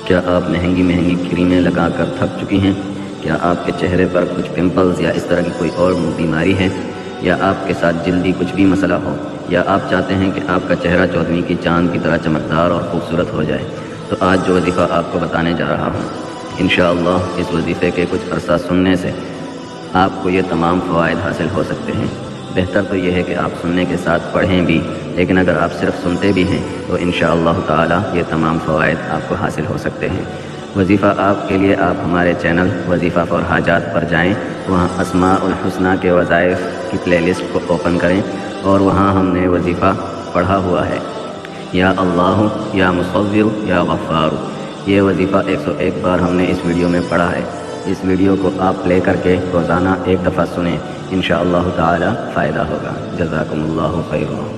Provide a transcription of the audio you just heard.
کیا آپ مہنگی کریمیں لگا کر تھک چکی ہیں؟ کیا آپ کے چہرے پر کچھ پمپلز یا اس طرح کی کوئی اور بیماری ہے؟ یا آپ کے ساتھ جلدی کچھ بھی مسئلہ ہو؟ یا آپ چاہتے ہیں کہ آپ کا چہرہ 14ویں کی چاند کی طرح چمکدار اور خوبصورت ہو جائے؟ تو آج جو وظیفہ آپ کو بتانے جا رہا ہوں، انشاءاللہ اس وظیفے کے کچھ عرصہ سننے سے آپ کو یہ تمام فوائد حاصل ہو سکتے ہیں۔ بہتر تو یہ ہے کہ آپ سننے کے ساتھ پڑھیں بھی، لیکن اگر آپ صرف سنتے بھی ہیں تو انشاءاللہ تعالی یہ تمام فوائد آپ کو حاصل ہو سکتے ہیں۔ وظیفہ آپ کے لیے آپ ہمارے چینل وظیفہ فار حاجات پر جائیں، وہاں اسماء الحسنہ کے وظائف کی پلے لسٹ کو اوپن کریں اور وہاں ہم نے وظیفہ پڑھا ہوا ہے، یا اللہ یا مصور یا غفار۔ یہ وظیفہ 101 بار ہم نے اس ویڈیو میں پڑھا ہے۔ اس ویڈیو کو آپ پلے کر کے روزانہ ایک دفعہ سنیں، انشاءاللہ تعالی فائدہ ہوگا۔ جزاکم اللہ خیرا۔